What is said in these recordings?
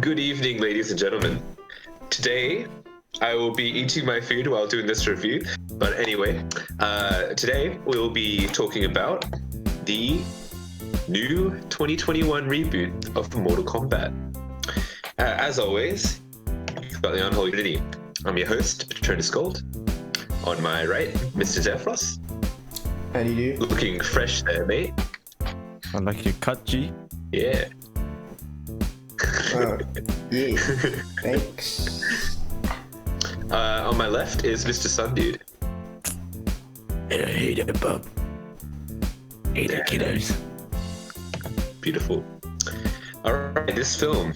Good evening, ladies and gentlemen. Today, I will be eating my food while doing this review. But anyway, today we will be talking about the new 2021 reboot of Mortal Kombat. As always, you've got the Unholy Trinity. I'm your host, Patronus Gold. On my right, Mr. Zephyros. How do you do? Looking fresh there, mate. I like your cut, G. Yeah. Oh, yeah. Thanks. On my left is Mr. Sun Dude. Hey there, bub. Hey there, kiddos. Beautiful. Alright, this film.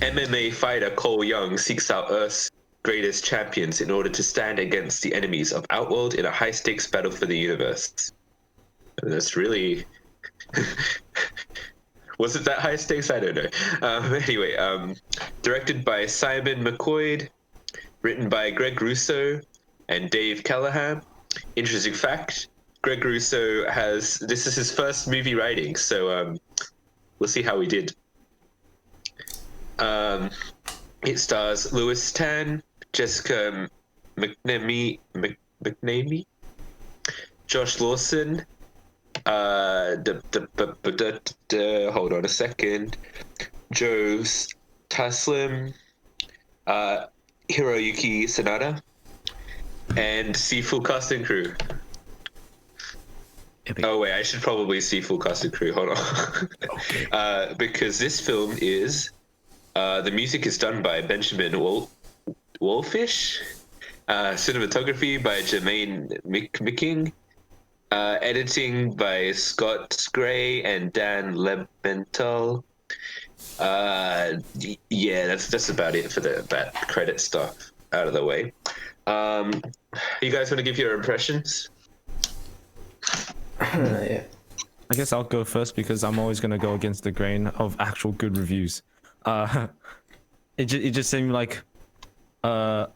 MMA fighter Cole Young seeks out Earth's greatest champions in order to stand against the enemies of Outworld in a high-stakes battle for the universe. And that's really... Was it that high stakes? I don't know. Anyway, directed by Simon McCoy, written by Greg Russo and Dave Callahan. Interesting fact, Greg Russo this is his first movie writing, so we'll see how he did. It stars Louis Tan, Jessica McNamee, Josh Lawson, hold on a second, Joe Taslim, Hiroyuki Sanada, and see full cast and crew. Epic. Oh wait, I should probably see full cast and crew. Hold on. Okay. Because this film is the music is done by Benjamin Wolfish, cinematography by Jermaine Micking, editing by Scott Gray and Dan Lebenthal. Yeah, that's about it for that credit stuff out of the way. You guys want to give your impressions? Yeah. I guess I'll go first because I'm always gonna go against the grain of actual good reviews. It just seemed like a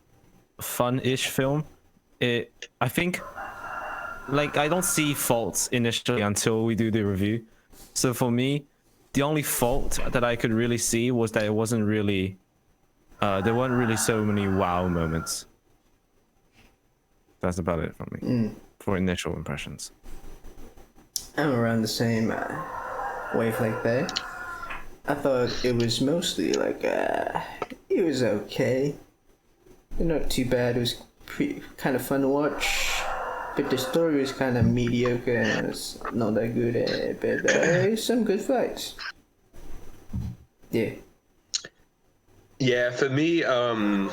fun-ish film. I think, like, I don't see faults initially until we do the review. So for me, the only fault that I could really see was that it wasn't really, there weren't really so many wow moments. That's about it for me, for initial impressions. I'm around the same wavelength there. I thought it was mostly like, it was okay. Not too bad. It was kind of fun to watch. But the story was kind of mediocre and it's not that good, but some good fights. Yeah. Yeah, for me, I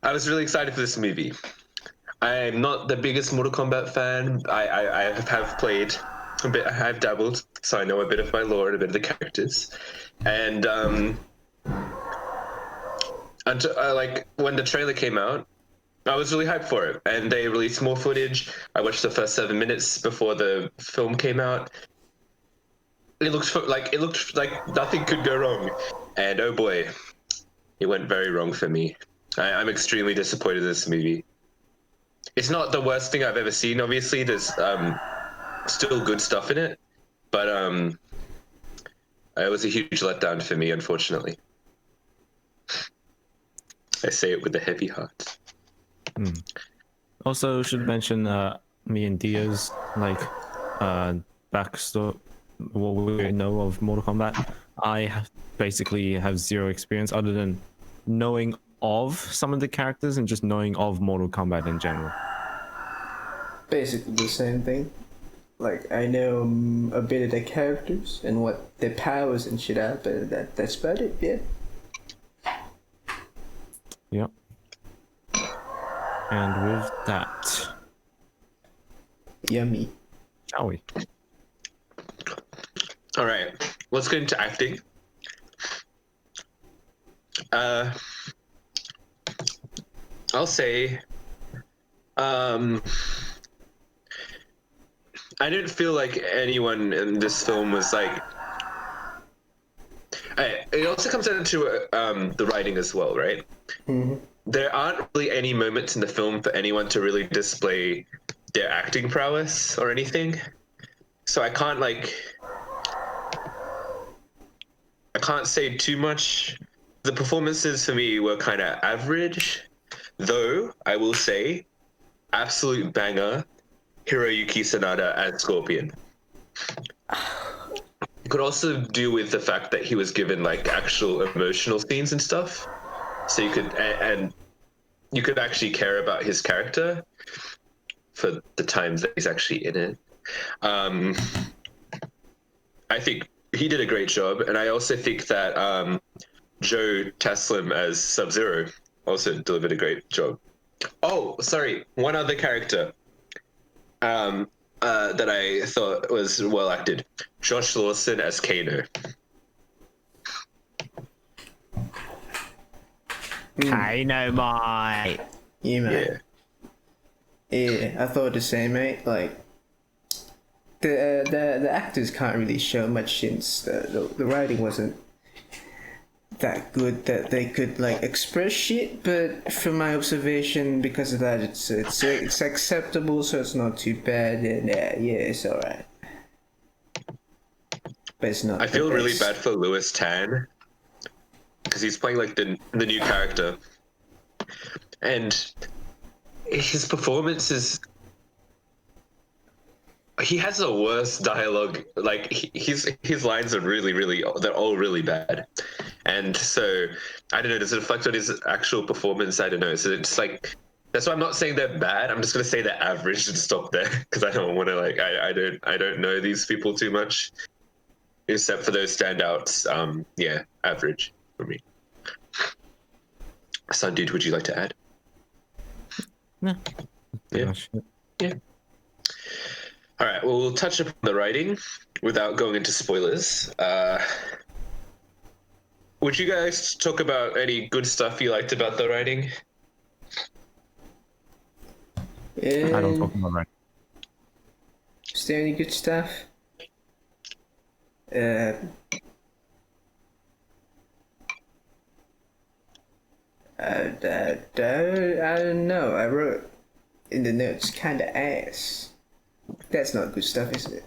was really excited for this movie. I'm not the biggest Mortal Kombat fan. I have played a bit, I've dabbled, so I know a bit of my lore and a bit of the characters. And like when the trailer came out, I was really hyped for it, and they released more footage. I watched the first 7 minutes before the film came out. It looked like nothing could go wrong, and oh boy, it went very wrong for me. I'm extremely disappointed in this movie. It's not the worst thing I've ever seen. Obviously, there's still good stuff in it, but it was a huge letdown for me, unfortunately. I say it with a heavy heart. Also, should mention me and Dio's backstory, what we know of Mortal Kombat. I basically have zero experience other than knowing of some of the characters and just knowing of Mortal Kombat in general. Basically the same thing. Like, I know a bit of the characters and what their powers and shit are, but that's about it, yeah. Yep. And with that, Yummy. shall we? All right, let's get into acting. I'll say, I didn't feel like anyone in this film was like. It also comes down to the writing as well, right? Mm-hmm. There aren't really any moments in the film for anyone to really display their acting prowess or anything. So I can't can't say too much. The performances for me were kind of average, though I will say, absolute banger, Hiroyuki Sanada as Scorpion. It could also do with the fact that he was given like actual emotional scenes and stuff, so you could and you could actually care about his character for the times that he's actually in it. I think he did a great job, and I also think that Joe Taslim as Sub-Zero also delivered a great job. Oh, sorry, one other character that I thought was well acted. Josh Lawson as Kano. Kano, mate. Yeah, mate. Yeah. Yeah, I thought the same, mate. Like, the actors can't really show much since the writing wasn't that good that they could like express shit. But from my observation, because of that, it's acceptable, so it's not too bad. And yeah, it's alright. But it's not. I feel the really best. bad for Louis Tan because he's playing like the new character, and his performance is. He has the worst dialogue. Like his lines are really they're all really bad, and so I don't know. Does it reflect on his actual performance? I don't know. So it's like that's why I'm not saying they're bad. I'm just gonna say they're average and stop there because I don't want to like I don't know these people too much, except for those standouts. Yeah, average for me. Son, dude, would you like to add? Yeah. Yeah. Yeah. All right, well, we'll touch upon the writing without going into spoilers. Would you guys talk about any good stuff you liked about the writing? I don't talk about that. Is there any good stuff? I don't know. I wrote in the notes, kinda ass. That's not good stuff, is it?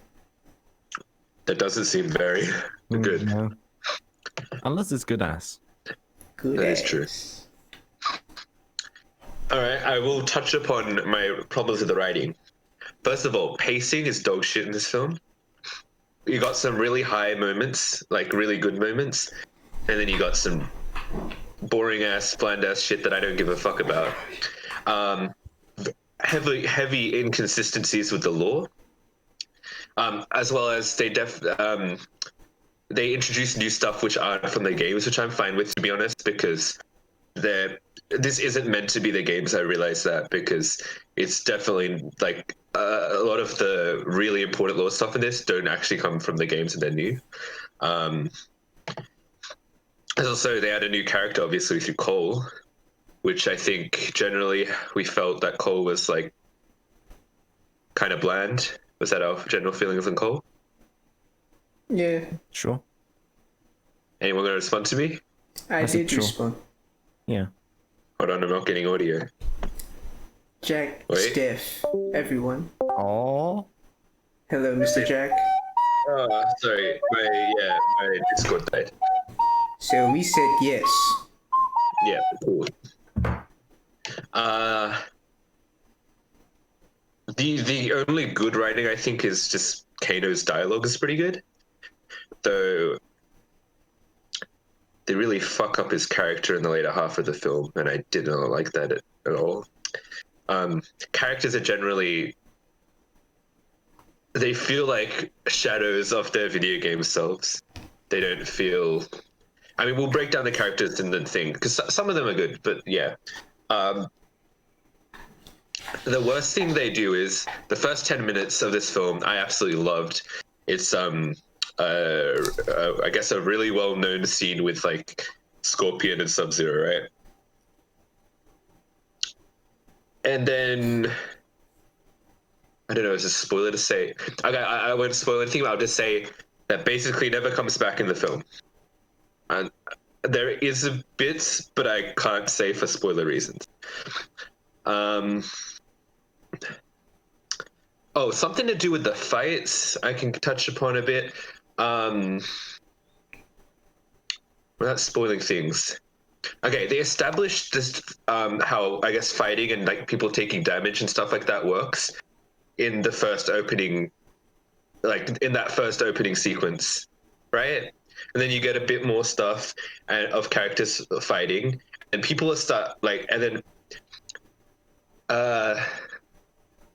That doesn't seem very good. No. Unless it's good ass. Good That ass. is true. All right, I will touch upon my problems with the writing. First of all, pacing is dog shit in this film. You got some really high moments, like really good moments, and then you got some boring ass, bland ass shit that I don't give a fuck about. Heavy inconsistencies with the lore, as well as they introduce new stuff which aren't from the games, which I'm fine with, to be honest, because this isn't meant to be the games. I realize that because it's definitely like a lot of the really important lore stuff in this don't actually come from the games and they're new. And also, they add a new character, obviously, through Cole, which I think generally we felt that Cole was like kind of bland. Was that our general feelings on Cole? Yeah, Sure. Anyone gonna respond to me? I said did sure. respond. Yeah. Hold on, I'm not getting audio. Jack, Wait. Steph, everyone. Oh. Hello, Mr. Jack. Oh, sorry. My Discord died. So we said yes. Yeah, cool. The only good writing I think is just Kano's dialogue is pretty good, though they really fuck up his character in the later half of the film, and I did not like that at all. Characters are generally they feel like shadows of their video game selves. They don't feel. I mean, we'll break down the characters in the thing because some of them are good, but yeah. The worst thing they do is the first 10 minutes of this film I absolutely loved. It's I guess a really well-known scene with like Scorpion and Sub-Zero, right? And then I don't know, is it a spoiler to say? I won't spoil anything, but I'll just say that basically never comes back in the film. And there is a bit, but I can't say for spoiler reasons. Oh, something to do with the fights I can touch upon a bit. without spoiling things. Okay, they established this how I guess fighting and like people taking damage and stuff like that works in the first opening, like in that first opening sequence, right? And then you get a bit more stuff of characters fighting, and people are start like, and then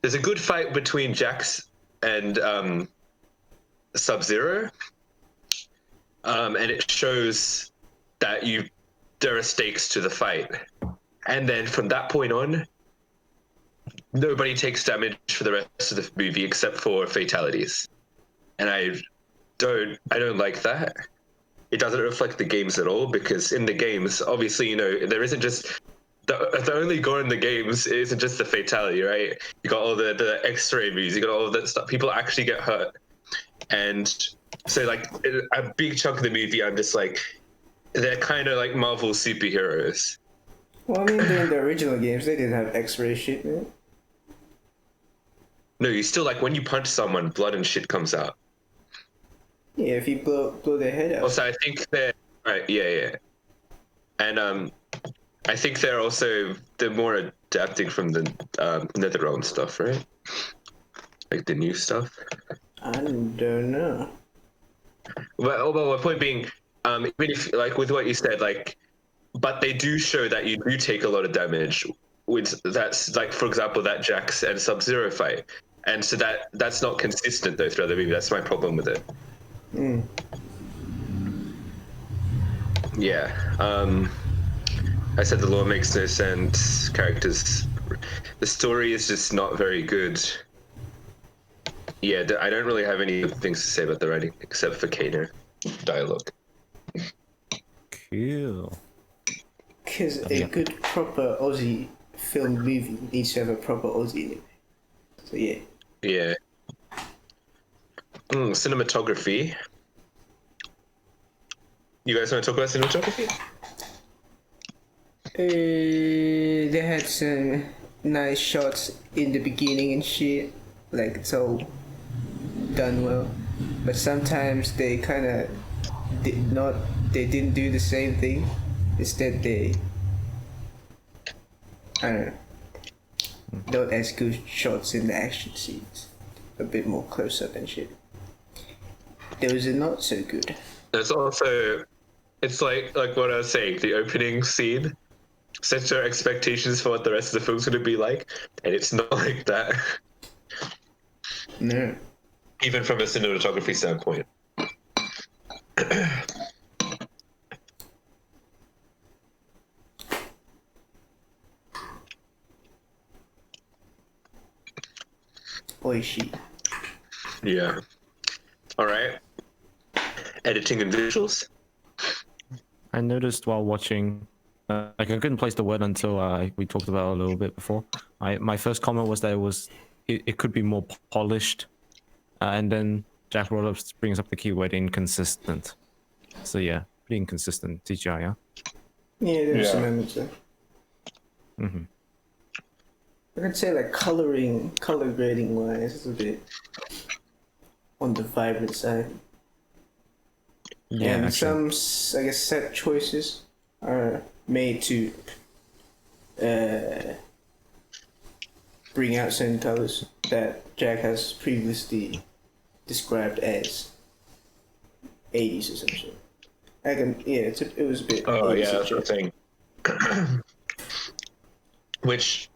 there's a good fight between Jax and Sub-Zero, and it shows that there are stakes to the fight, and then from that point on, nobody takes damage for the rest of the movie except for fatalities, and I don't like that. It doesn't reflect the games at all, because in the games, obviously, there isn't just the only gore in the games isn't just the fatality, right? You got all the X-ray moves, you got all of that stuff. People actually get hurt, and so like a big chunk of the movie, I'm just like, they're kind of like Marvel superheroes. Well, I mean, during the original games, they didn't have X-ray shit, man. No, you still like when you punch someone, blood and shit comes out. Yeah, if you blow their head out. Also, I think they're right. Yeah, and I think they're more adapting from the NetherRealm stuff, right? Like the new stuff. I don't know. Well, my point being, even if like with what you said, like, but they do show that you do take a lot of damage. That's like, for example, that Jax and Sub-Zero fight, and so that's not consistent though throughout the movie. That's my problem with it. Yeah. I said the lore makes no sense. Characters, the story is just not very good. Yeah, I don't really have any good things to say about the writing except for Kano dialogue. Cool. Because a good proper Aussie film movie needs to have a proper Aussie in it. So yeah. Yeah. Cinematography. You guys want to talk about cinematography? They had some nice shots in the beginning and shit. Like, it's all done well. But sometimes they kind of didn't do the same thing. Instead, I don't know, not as good shots in the action scenes. A bit more close up and shit. Those are not so good. There's also, it's like what I was saying, the opening scene sets your expectations for what the rest of the film's going to be like, and it's not like that. No. Even from a cinematography standpoint. Oishi. Yeah. All right. Editing and visuals. I noticed while watching, like I couldn't place the word until we talked about it a little bit before. My first comment was that it could be more polished, and then Jack Rollups brings up the keyword inconsistent. So yeah, pretty inconsistent CGI, yeah. Yeah, there's some elements there. Mm-hmm. I could say like color grading wise, it's a bit on the vibrant side. Yeah, and actually. some, I guess, set choices are made to bring out certain colors that Jack has previously described as 80s or something. It was a bit. Oh yeah, 80s that's what I'm saying. Which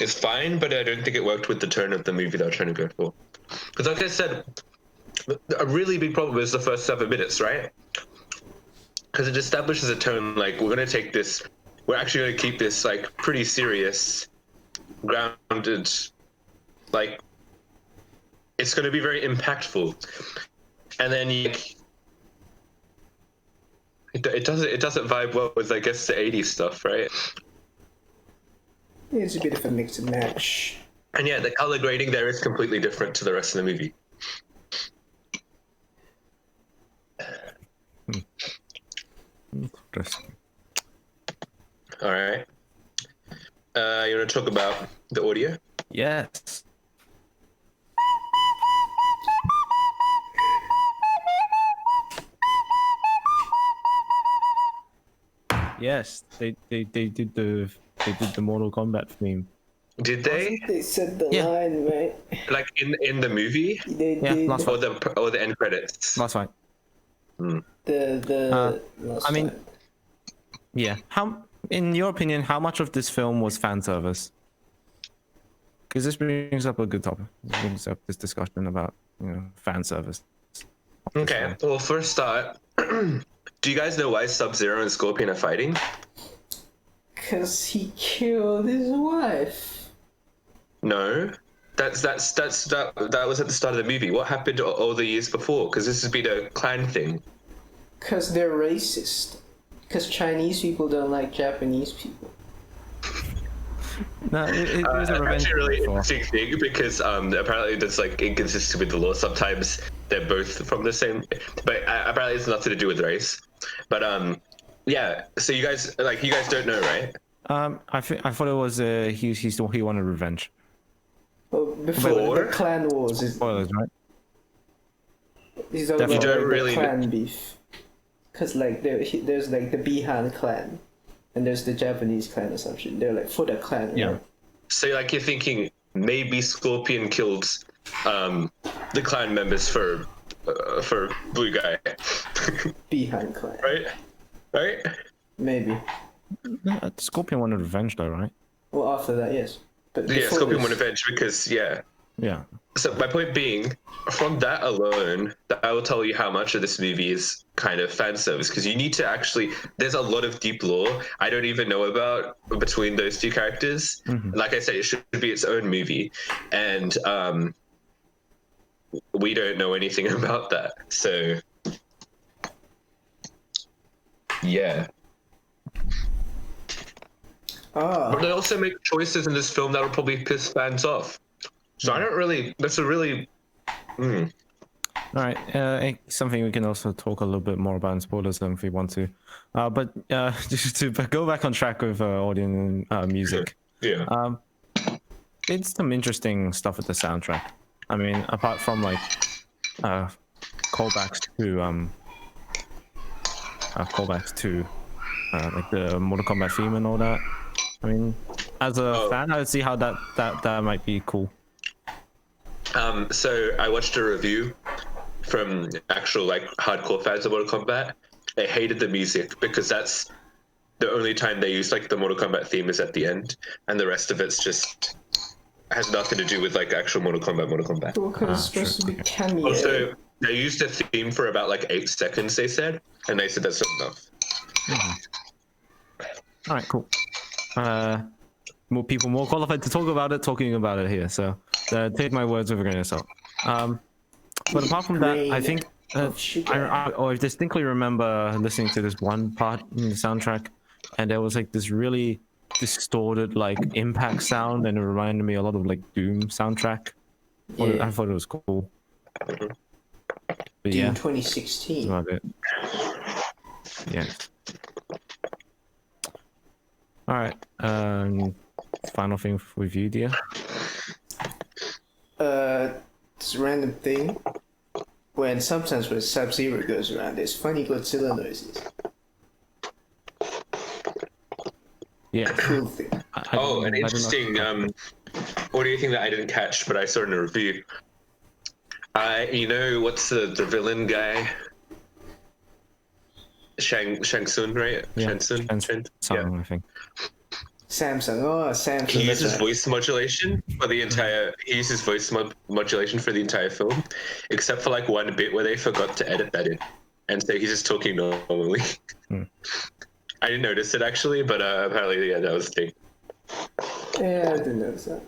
is fine, but I don't think it worked with the tone of the movie they were trying to go for. Because like I said, a really big problem is the first 7 minutes, right? Because it establishes a tone like, we're actually going to keep this like pretty serious, grounded, like it's going to be very impactful, and then it doesn't vibe well with, I guess, the 80s stuff, right? It's a bit of a mix and match. And yeah, the color grading there is completely different to the rest of the movie. Interesting. All right. You want to talk about the audio? Yes. Yes, they did the Mortal Kombat theme. Did they? They said the Yeah. line, right? Like in the movie They Yeah, did. last or the end credits? Last fight. The last I mean, time. yeah. How, in your opinion, how much of this film was fan service? Because this brings up a good topic. This brings up this discussion about fan service. Okay. Well, first start. Do you guys know why Sub-Zero and Scorpion are fighting? Cause he killed his wife. No. That was at the start of the movie. What happened all the years before? Because this has been a clan thing. Cause they're racist. Cause Chinese people don't like Japanese people. No, it was a revenge. Actually, a really before. interesting thing because apparently that's like inconsistent with the law. Sometimes they're both from the same, but apparently it's nothing to do with race. But yeah. So you guys don't know, right? I thought it was he wanted revenge. Well, before the clan wars, Spoilers, right? he's talking about don't like, really the clan beef. Cause like there's like the Bihan clan, and there's the Japanese clan or something. They're like for the clan. Yeah. Right? So like you're thinking maybe Scorpion killed the clan members for Blue Guy, Bihan clan. right? Maybe. Scorpion wanted revenge, though, right? Well, after that, yes. But Yeah, before Scorpion this- wanted revenge because yeah. Yeah. So my point being, from that alone, that will tell you how much of this movie is kind of fan service because you need to actually. There's a lot of deep lore I don't even know about between those two characters. Like I said, it should be its own movie, and we don't know anything about that. So yeah. But they also make choices in this film that will probably piss fans off. So I don't really. That's a really. All right. Something we can also talk a little bit more about in spoilers if we want to. But just to go back on track with audio and music. Yeah. It's some interesting stuff with the soundtrack. I mean, apart from like callbacks to like the Mortal Kombat theme and all that. I mean, as a fan, I would see how that might be cool. So I watched a review from actual like hardcore fans of Mortal Kombat. They hated the music because that's the only time they use like the Mortal Kombat theme is at the end, and the rest of it's just has nothing to do with like actual Mortal Kombat. Well, because it's supposed to be cameo. Also, they used the theme for about like 8 seconds. They said, and they said that's not enough. All right, cool. More people more qualified to talking about it here. So take my words with a grain of salt. But apart from that, I think I distinctly remember listening to this one part in the soundtrack, and there was like this really distorted like impact sound, and it reminded me a lot of like Doom soundtrack. Yeah. I thought it was cool. But Doom yeah, 2016. that's about it. Yeah. All right. Final thing with you, dear. It's a random thing. Sometimes when Sub-Zero goes around, there's funny Godzilla noises. Yeah. Cool thing. An interesting audio thing that I didn't catch, but I saw in a review. You know what's the villain guy? Shang Tsung, right? Yeah. Shang Tsung. Song, I think. Samsung. He that's uses right. voice modulation for the entire. He uses voice modulation for the entire film, except for like one bit where they forgot to edit that in, and so he's just talking normally. I didn't notice it actually, but apparently, yeah, that was the thing. Yeah, I didn't notice that.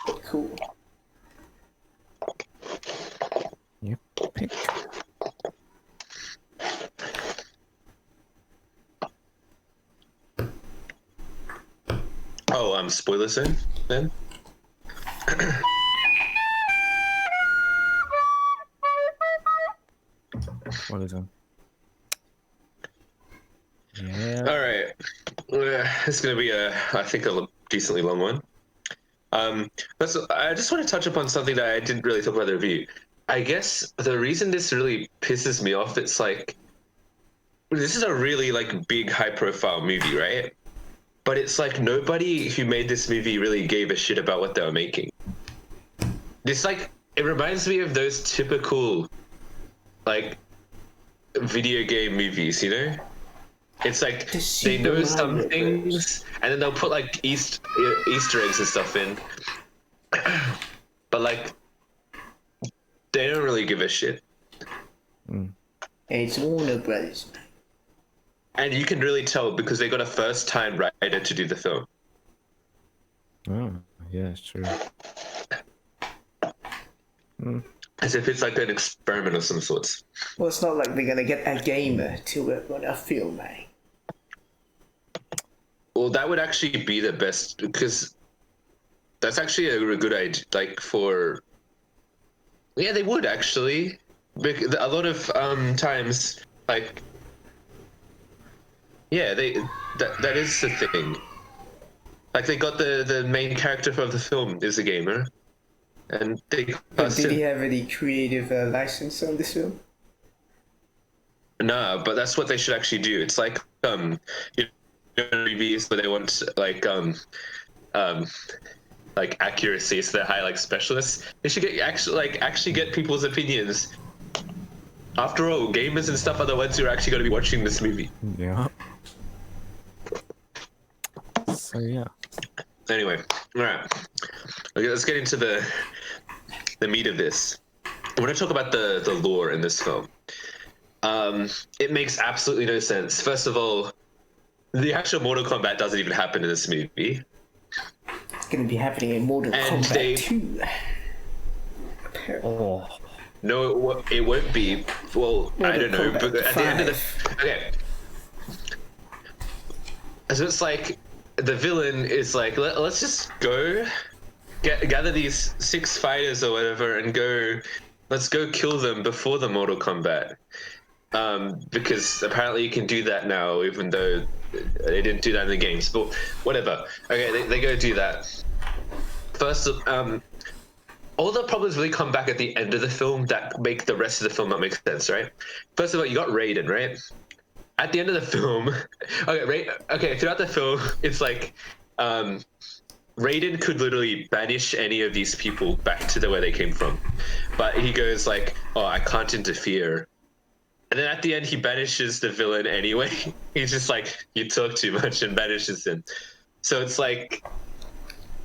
But cool. Yep. Pick. Oh, spoilers then. What is it? Yeah. All right. It's going to be I think a decently long one. But so I just want to touch upon something that I didn't really talk about in the review. I guess the reason this really pisses me off, it's like this is a really like big, high-profile movie, right? But it's like nobody who made this movie really gave a shit about what they were making. This like it reminds me of those typical like video game movies, you know? It's like they know some things, and then they'll put like Easter eggs and stuff in, but like they don't really give a shit. It's Warner Brothers. And you can really tell because they got a first-time writer to do the film. Oh, yeah, it's true. As if it's like an experiment of some sorts. Well, it's not like they're gonna get a gamer to work on a film, eh? Well, that would actually be the best because that's actually a good idea. Like for, yeah, they would actually. A lot of times, like, yeah, that is the thing. Like they got the main character of the film is a gamer, and they. But did he have any creative license on this film? No, but that's what they should actually do. It's like you know, movies where they want like accuracy, so they hire like specialists. They should get actually get people's opinions. After all, gamers and stuff are the ones who are actually going to be watching this movie. Yeah. So yeah. Anyway, all right. Okay, let's get into the meat of this. I want to talk about the lore in this film. It makes absolutely no sense. First of all, the actual Mortal Kombat doesn't even happen in this movie. It's gonna be happening in Mortal Kombat 2. Oh. No, it won't be. Well, I don't know. But at the end of the okay, so it's like the villain is like, let's just go gather these 6 fighters or whatever and go. Let's go kill them before the Mortal Kombat. Because apparently you can do that now, even though they didn't do that in the games. But whatever. Okay, they go do that. First, all the problems really come back at the end of the film that make the rest of the film not make sense, right? First of all, you got Raiden, right? At the end of the film, okay, throughout the film, it's like Raiden could literally banish any of these people back to where they came from, but he goes like, "Oh, I can't interfere." And then at the end, he banishes the villain anyway. He's just like, "You talk too much," and banishes him. So it's like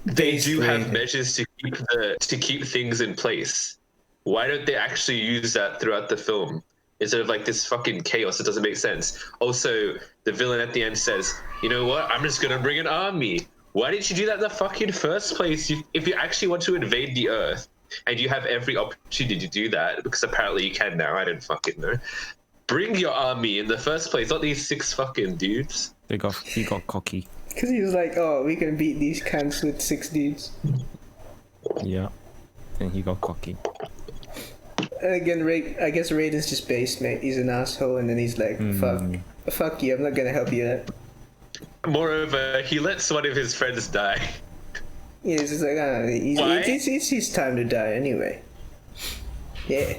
they do have measures to keep things in place. Why don't they actually use that throughout the film instead of like this fucking chaos? It doesn't make sense. Also, the villain at the end says, "You know what? I'm just gonna bring an army." Why didn't you do that in the fucking first place? If you actually want to invade the Earth, and you have every opportunity to do that, because apparently you can now, I didn't fucking know. Bring your army in the first place, not these 6 fucking dudes. He got cocky. Because he was like, oh, we can beat these cunts with 6 dudes. Yeah. And he got cocky. And again, I guess Raiden's just based, mate. He's an asshole, and then he's like, fuck you, I'm not gonna help you out. Moreover, he lets one of his friends die. Yeah, it's just like, it's his time to die anyway. Yeah.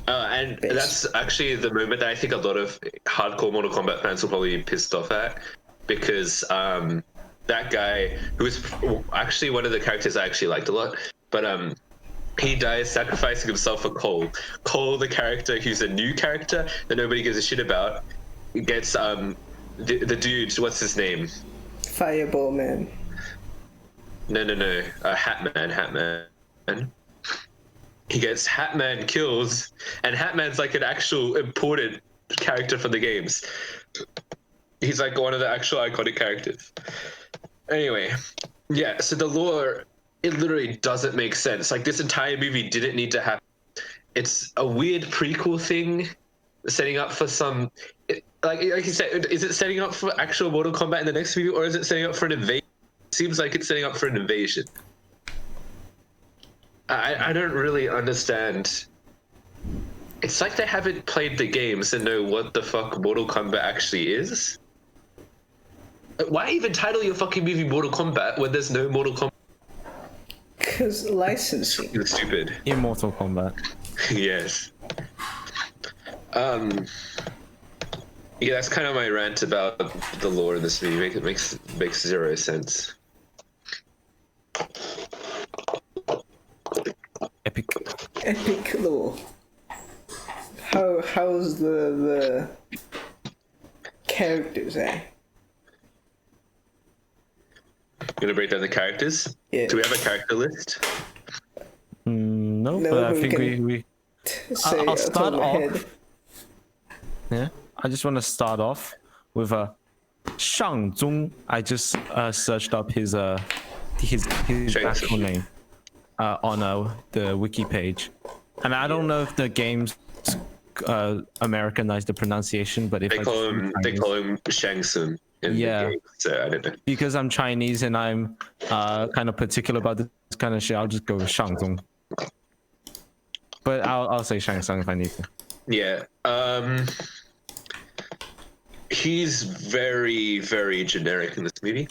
And that's actually the moment that I think a lot of hardcore Mortal Kombat fans will probably be pissed off at, because that guy, who was actually one of the characters I actually liked a lot, but he dies sacrificing himself for Cole. Cole, the character who's a new character that nobody gives a shit about, gets the dude, what's his name? Fireball Man. No. Hatman. He gets Hatman kills, and Hatman's like an actual important character from the games. He's like one of the actual iconic characters. Anyway, yeah, so the lore, it literally doesn't make sense. Like, this entire movie didn't need to happen. It's a weird prequel thing, setting up for some... Like you said, is it setting up for actual Mortal Kombat in the next movie, or is it setting up for an invasion? It seems like it's setting up for an invasion. I don't really understand. It's like they haven't played the games and know what the fuck Mortal Kombat actually is. Why even title your fucking movie Mortal Kombat when there's no Mortal Kombat? Because licensing. You're stupid. Immortal Kombat. Yes. Um, yeah, that's kind of my rant about the lore in this movie. It makes zero sense. Epic. Epic lore. How's the characters, eh? Gonna break down the characters. Yeah. Do we have a character list? No, No, but I but we think can- we Say I'll off the top start of my off. head. Yeah, I just want to start off with Shang Zong. I just searched up his Shang actual Tsung. name on the wiki page, and I don't know if the games Americanized the pronunciation, but if They I call just him do they Chinese- call him Shang Tsung in Yeah. the game. So I don't know. because I'm Chinese and I'm kind of particular about this kind of shit, I'll just go with Shang Zong. But I'll say Shang Tsung if I need to. Yeah. He's very, very generic in this movie.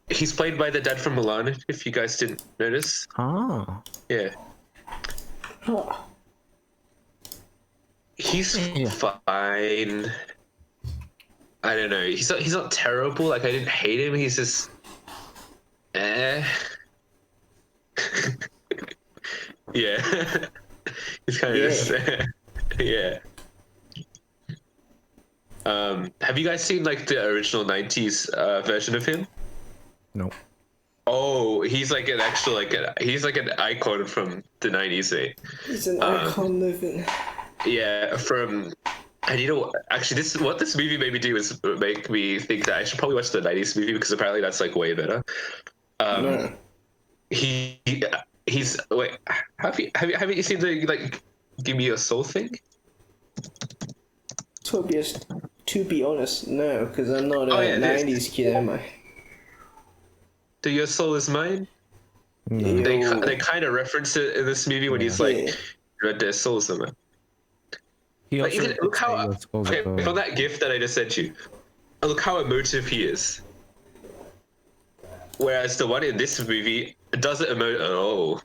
He's played by the dad from Molina, if you guys didn't notice. Oh. Yeah. Huh. He's Yeah. fine. I don't know. He's not terrible. Like, I didn't hate him. He's just yeah. He's kind of just yeah. Have you guys seen like the original 90s version of him? No. Oh, he's like an actual he's like an icon from the 90s, eh? He's an icon living. Yeah, from and you know actually what this movie made me do is make me think that I should probably watch the 90s movie because apparently that's like way better. No. He's wait, have you seen the like Give Me Your Soul thing? To be honest, no, because I'm not a Oh, yeah, it is. 90s kid, am I? Do Your Soul Is Mine? Yo. They kind of reference it in this movie when he's like, Yeah. "Read their souls somewhere." He Like, also you can, look how did say your okay, souls from that gift that I just sent you, look how emotive he is. Whereas the one in this movie doesn't emote at all.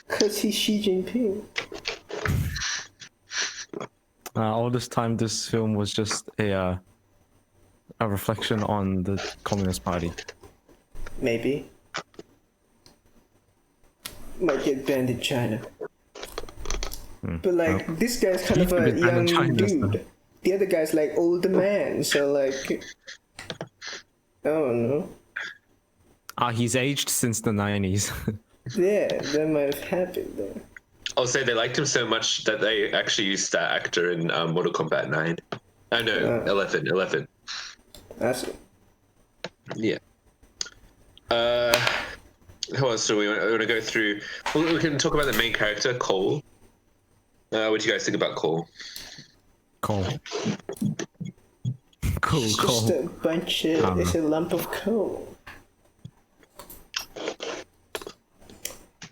Because he's Xi Jinping. all this time, this film was just a reflection on the Communist Party. Maybe. Might get banned in China. But like, this guy's kind He of a could be banned in young China, dude. so. The other guy's like older man, so like, I don't know. He's aged since the 90s. Yeah, that might have happened though. I'll say they liked him so much that they actually used that actor in Mortal Kombat 9. Oh no, 11. That's it. Yeah. How else do we want to go through? Well, we can talk about the main character, Cole. What do you guys think about Cole? Cole. Cool, It's just Cole. a bunch of, it's a lump of coal.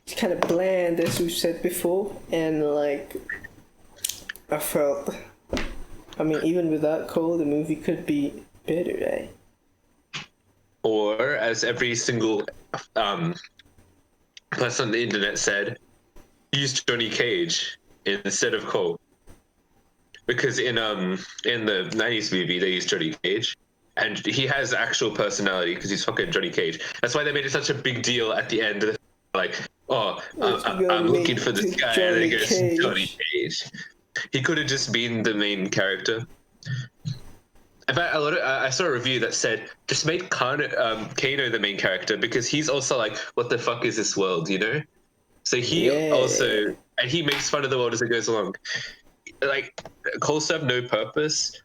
It's kind of bland, as we said before, and like, I felt, I mean, even without coal, the movie could be better, eh? Or, as every single person on the internet said, use Johnny Cage instead of Cole. Because in the 90s movie, they used Johnny Cage. And he has actual personality because he's fucking Johnny Cage. That's why they made it such a big deal at the end. Like, oh, I'm looking for this guy. And then he goes, Johnny Cage. He could have just been the main character. In fact, I saw a review that said just make Kano the main character because he's also like, what the fuck is this world, you know? So he also, and he makes fun of the world as it goes along. Like, Cole served no purpose.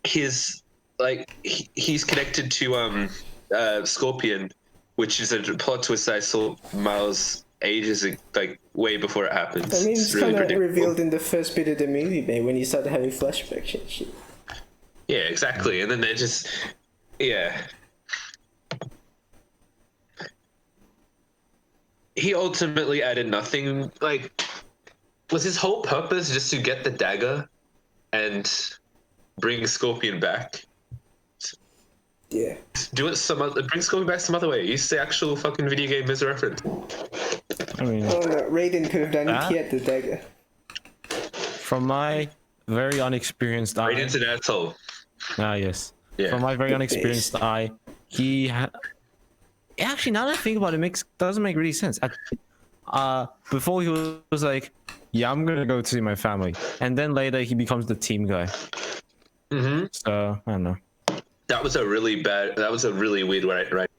He's connected to Scorpion, which is a plot twist I saw Miles ages like way before it happens. I mean, it's really kind of predictable. revealed in the first bit of the movie, man, when he started having flashbacks and shit. Yeah, exactly. And then they're just, yeah. He ultimately added nothing. Like, was his whole purpose just to get the dagger and bring Scorpion back? Yeah. Do it some other. Bring Scorpion back some other way. Use the actual fucking video game as a reference. I mean, Oh no, Raiden could have done it. He had the dagger. from my very unexperienced eye. Raiden's an asshole. Ah, yes. Yeah. From my very The unexperienced beast. eye, actually, now that I think about it, doesn't make really sense. Before he was like, "Yeah, I'm gonna go to see my family," and then later he becomes the team guy. Mm-hmm. So I don't know. That was a really bad. That was a really weird right.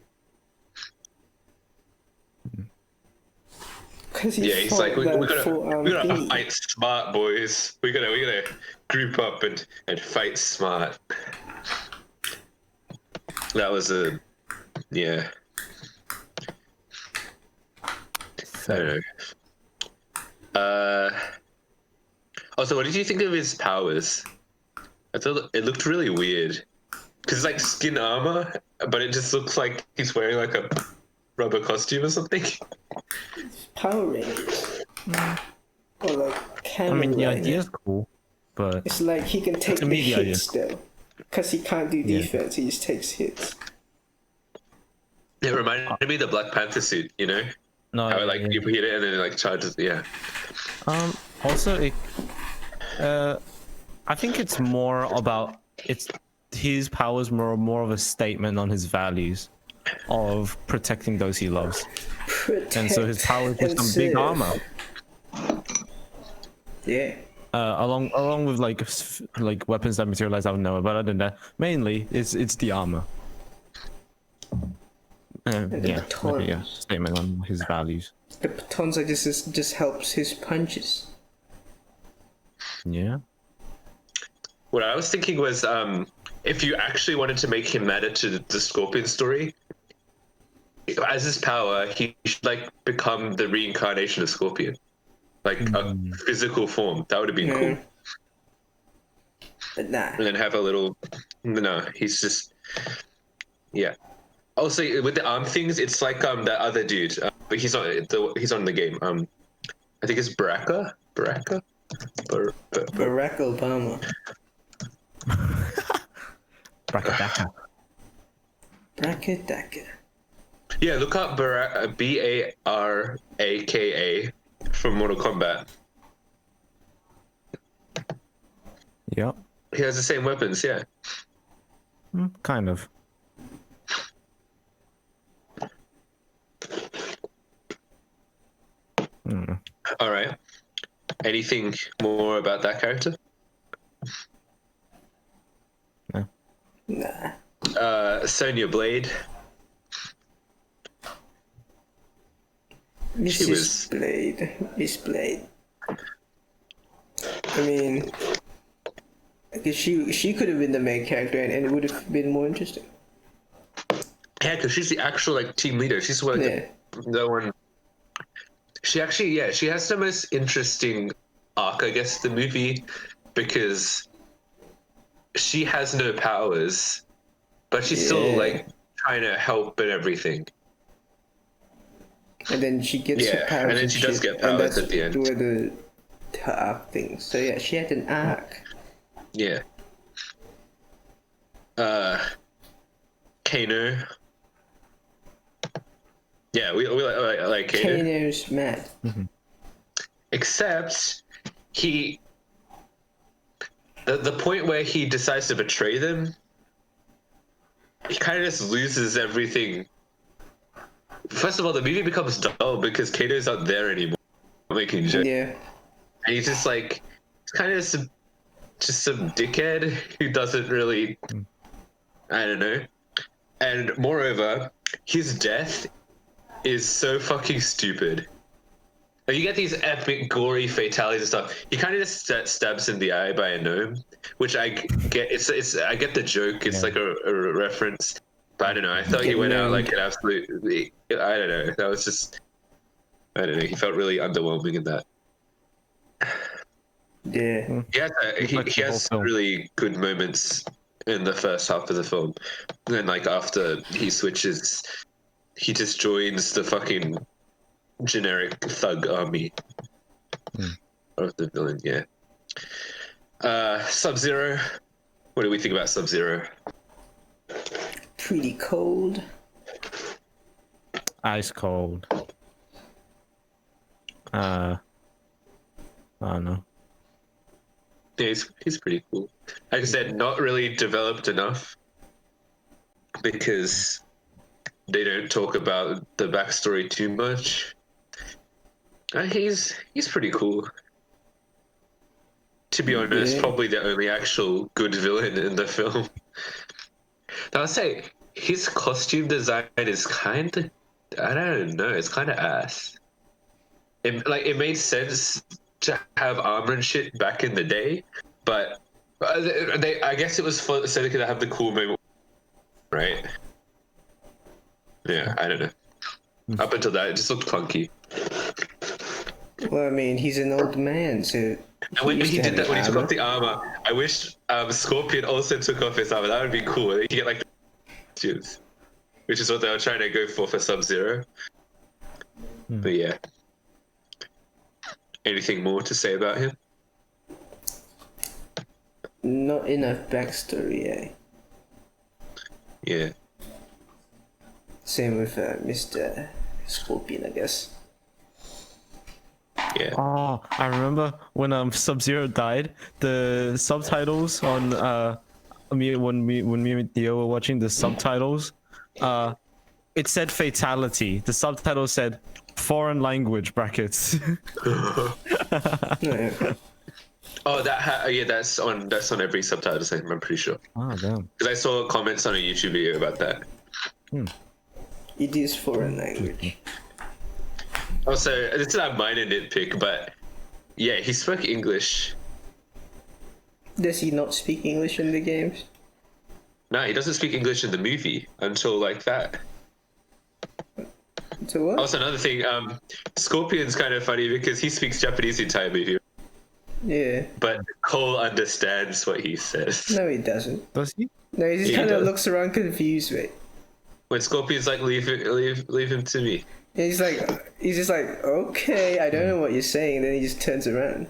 Cause Yeah, he's like, we gotta thingy. fight smart, boys. We gotta group up and fight smart. That was yeah. I don't know. Also, what did you think of his powers? I thought it looked really weird. Cause it's like skin armor, but it just looks like he's wearing like a rubber costume or something. Power Rangers. Or like I Kamen mean, the Rider. idea's cool, but It's like he can take To the me, the idea- hits though. Because he can't do Yeah. defense, he just takes hits. It reminded me of the Black Panther suit, you know? no. How like yeah. you hit it and then it like charges. Yeah. Also, I think it's more about his powers more of a statement on his values of protecting those he loves, and so his powers is and some big serve. armor. Yeah. Along with like weapons that materialize out of nowhere, but other than that, mainly it's the armor. the Yeah, batons. yeah, statement on his values. The batons are just helps his punches. Yeah. What I was thinking was, if you actually wanted to make him matter to the Scorpion story, as his power, he should like become the reincarnation of Scorpion, like a physical form. That would have been cool. But nah. And then have a little. No, he's just. Yeah. Also, with the arm things, it's like that other dude, but he's on the game. I think it's Baraka. Barack Obama. Brakadaka. Brakadaka. Yeah, look up Baraka from Mortal Kombat. Yep. He has the same weapons, yeah. Kind of. All right. Anything more about that character? Nah. Sonia Blade. Mrs. Blade. Miss Blade. I mean, I guess she could have been the main character and it would have been more interesting. Yeah, because she's the actual like team leader. She's like Yeah. the one. She actually, yeah, she has the most interesting arc, I guess, the movie, because she has no powers, but she's still Yeah. like trying to help and everything. And then she gets her Yeah, powers. and then she does shit, get and powers that's at the end. where her arc thing. So yeah, she had an arc. Yeah. Kano. Yeah, we like Kano. Kano's mad. Except the point where he decides to betray them, he kind of just loses everything. First of all, the movie becomes dull because Kano's not there anymore, making jokes. Yeah. And he's just like, it's kind of just some dickhead who doesn't really, I don't know. And moreover, his death is so fucking stupid. Like, you get these epic, gory fatalities and stuff. He kind of just stabs in the eye by a gnome, which I get. I get the joke. It's like a reference, but I don't know. I thought he went out like an absolute. I don't know. That was just. I don't know. He felt really underwhelming in that. Yeah. He has some really good moments in the first half of the film, and then like after he switches, he just joins the fucking generic thug army of the villain. Yeah. Sub-Zero. What do we think about Sub-Zero? pretty cold. Ice cold. I don't know. Yeah, he's pretty cool. Like I said, not really developed enough because they don't talk about the backstory too much. He's pretty cool. To be honest, Yeah. probably the only actual good villain in the film. I'll say his costume design is kind of, I don't know, it's kind of ass. It made sense to have armor and shit back in the day, but I guess it was so they could have the cool moment, right? Yeah, I don't know. Up until that, it just looked clunky. Well, I mean, he's an old man, so. And when used he to did that, having when he took armor. off the armor, I wish Scorpion also took off his armor. That would be cool. You could get like the costumes, which is what they were trying to go for Sub-Zero. But yeah. Anything more to say about him? Not enough backstory, eh? Yeah. Same with Mr. Scorpion, I guess. Yeah. Oh, I remember when Sub-Zero died, the subtitles on when me and Theo were watching the subtitles, it said fatality. The subtitle said foreign language brackets. Yeah. Oh, yeah, that's on every subtitle thing. I'm pretty sure Oh damn. because I saw comments on a YouTube video about that. It is foreign language. Also, this is a minor nitpick, but yeah, he spoke English. Does he not speak English in the games? No, he doesn't speak English in the movie until like that. So what? Also, another thing, Scorpion's kind of funny because he speaks Japanese the entire movie, Yeah. but Cole understands what he says. No, he doesn't. Does he? No, he just He kind of does. looks around confused, mate. When Scorpion's like, leave him to me. And he's just like, okay, I don't know what you're saying. And then he just turns around.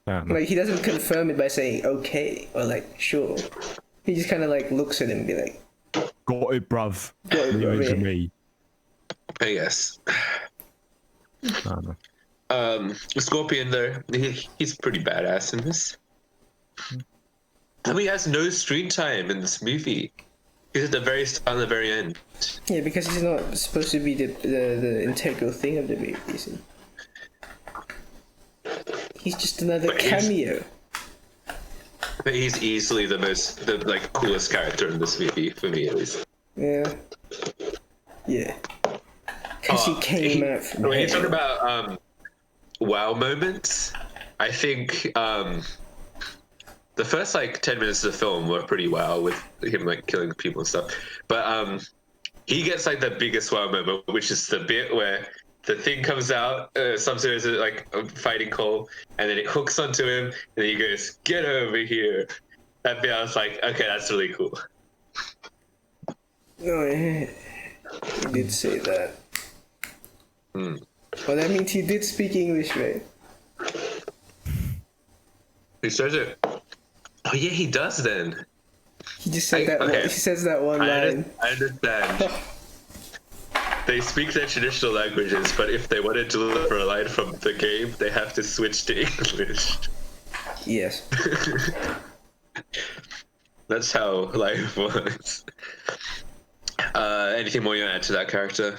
Like, he doesn't confirm it by saying okay or like sure. He just kind of like looks at him and be like, Got it, bruv. got it, Leave it to bruv. me. I guess. I don't know. Scorpion though, he's pretty badass in this. I mean, he has no screen time in this movie. He's at the very start and the very end. Yeah, because he's not supposed to be the integral thing of the movie. You see. He's just another But he's- cameo. But he's easily the coolest character in this movie for me, at least. Yeah. Yeah. Because he came out from When you hell. talk about wow moments, I think the first like 10 minutes of the film were pretty wow with him like killing people and stuff. But he gets like the biggest wow moment, which is the bit where the thing comes out, Sub-Zero is like fighting Cole, and then it hooks onto him, and then he goes, "Get over here." That bit, I was like, okay, that's really cool. Oh, yeah. He did say that. Well, that means he did speak English, right? He says it. Oh yeah, he does then. He just said that. okay. He says that one line. I understand. They speak their traditional languages, but if they want to deliver a line from the game, they have to switch to English. Yes. That's how life works. Anything more you want to add to that character?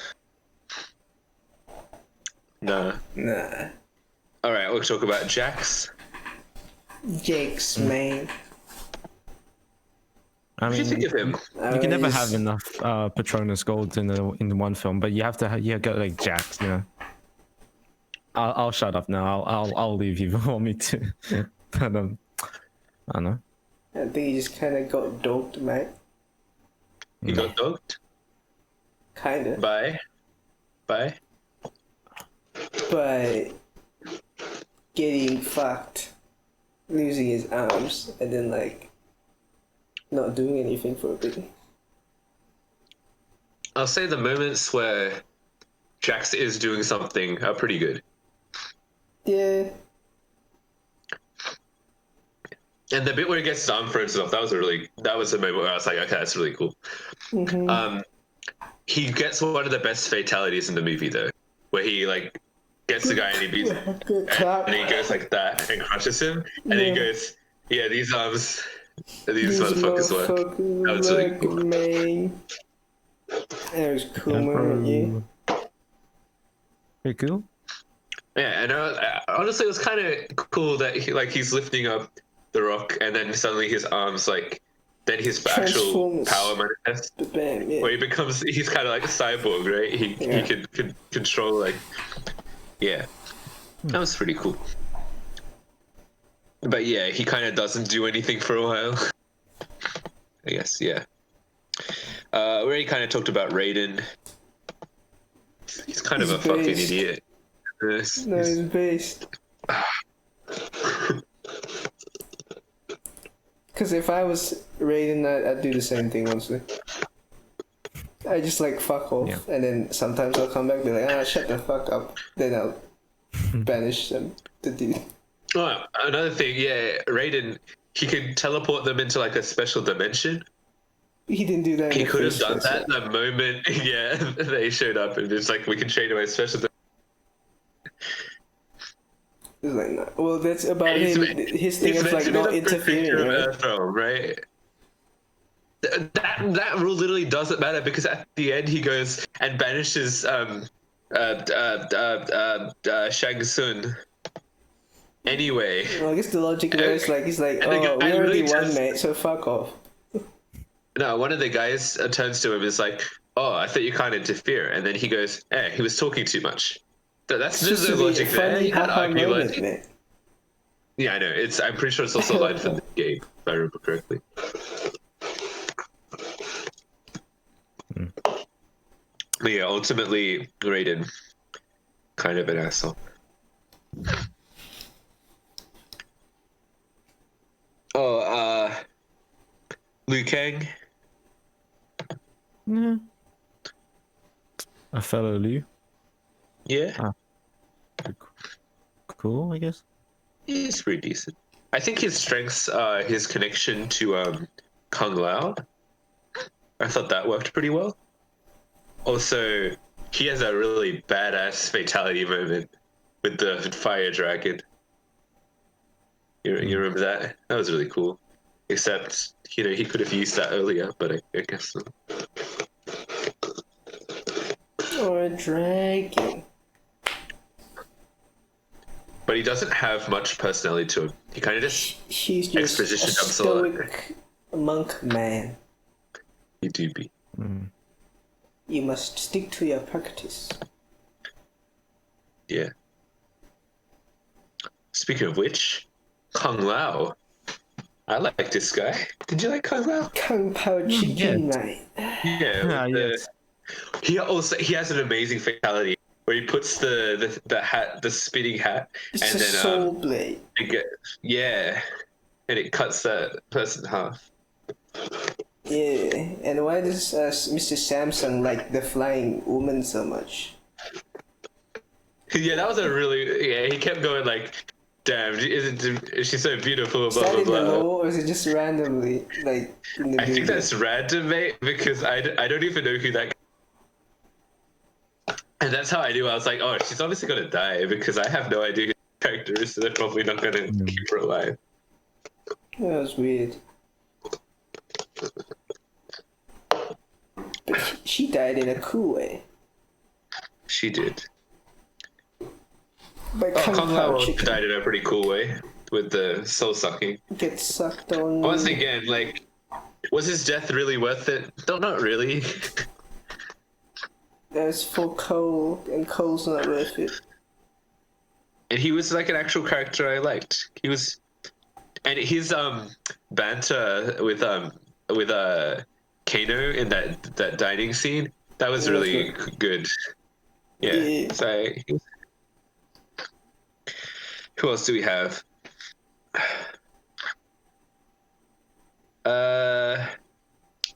No. Nah. All right, we'll talk about Jax. Jake's man. I What do you mean, think of him? you can never he's- have enough Patronus golds in the one film, but you have to get like Jax, you know. I'll shut up now. I'll leave you if you want me to. But I don't know. I think he just kind of got dogged, mate. He got dogged? Kinda. By? By getting fucked, losing his arms, and then like not doing anything for a bit. I'll say the moments where Jax is doing something are pretty good. Yeah. And the bit where he gets his arm frozen off, that was a moment where I was like, okay, that's really cool. Mm-hmm. He gets one of the best fatalities in the movie though, where he like gets the guy and he beats Good clap. and he goes like that and crushes him, and then he goes, yeah, these arms, these motherfuckers work. That was really cool. Man. That was a cool moment, yeah. Pretty cool. Yeah, and honestly, it was kind of cool that he's lifting up the rock, and then suddenly his arms then his actual Transforms. power manifests, Bam, yeah. where he's kind of like a cyborg, right? He can control yeah, that was pretty cool. But yeah, he kind of doesn't do anything for a while. I guess, yeah. We already kind of talked about Raiden. He's kind of a fucking idiot. No, he's based. Because if I was Raiden, I'd do the same thing, honestly. I just like fuck off, and then sometimes I'll come back and be like, shut the fuck up. Then I'll banish them, the dude. Oh, another thing, yeah, Raiden, he could teleport them into like a special dimension. He didn't do that. He could have done that the moment, yeah, they showed up, and it's like we can trade away special. It's like, nah. Well, that's about him. His thing is like not interfering, right? That rule literally doesn't matter because at the end he goes and banishes Shang Tsung. Anyway, well, I guess the logic there is like he's like, oh, we already won, mate, so fuck off. No, one of the guys turns to him and is like, oh, I thought you can't interfere, and then he goes, he was talking too much. That's just the logic there. You can't argue logic. Yeah, I know. I'm pretty sure it's also a line from the game, if I remember correctly. But yeah, ultimately, Raiden, kind of an asshole. Oh, Liu Kang. Yeah. A fellow Liu. Yeah. Cool, I guess. He's pretty decent. I think his strengths are his connection to Kung Lao. I thought that worked pretty well. Also, he has a really badass fatality moment with the fire dragon. You remember that? That was really cool. Except, he could have used that earlier, but I guess not. Or a dragon. But he doesn't have much personality to him. He kind of He's just exposition a dumps a lot. stoic monk man. He do be. You must stick to your practice. Yeah. Speaking of which, Kung Lao. I like this guy. Did you like Kung Lao? Kung Pao Chicken, mate. Yeah. Yes. He has an amazing fatality where he puts the spinning hat, It's and a then soul blade. and it cuts that person in half. Yeah, and why does Mr. Samsung like the flying woman so much? Yeah, that was he kept going like, damn, is she so beautiful? Is blah, that blah, in the blah. law, or is it just randomly, like, in the I think that's random, mate, because I don't even know who that. And that's how I knew. I was like, oh, she's obviously gonna die because I have no idea who the character is, so they're probably not gonna keep her alive. That was weird. But she died in a cool way. She did. But Kung Lao died in a pretty cool way with the soul sucking. Get sucked on. Once again, like, was his death really worth it? No, not really. That's for Cole, and Cole's not worth it. And he was like an actual character I liked. He was, and his banter with Kano in that dining scene, that was really good. Yeah. So who else do we have?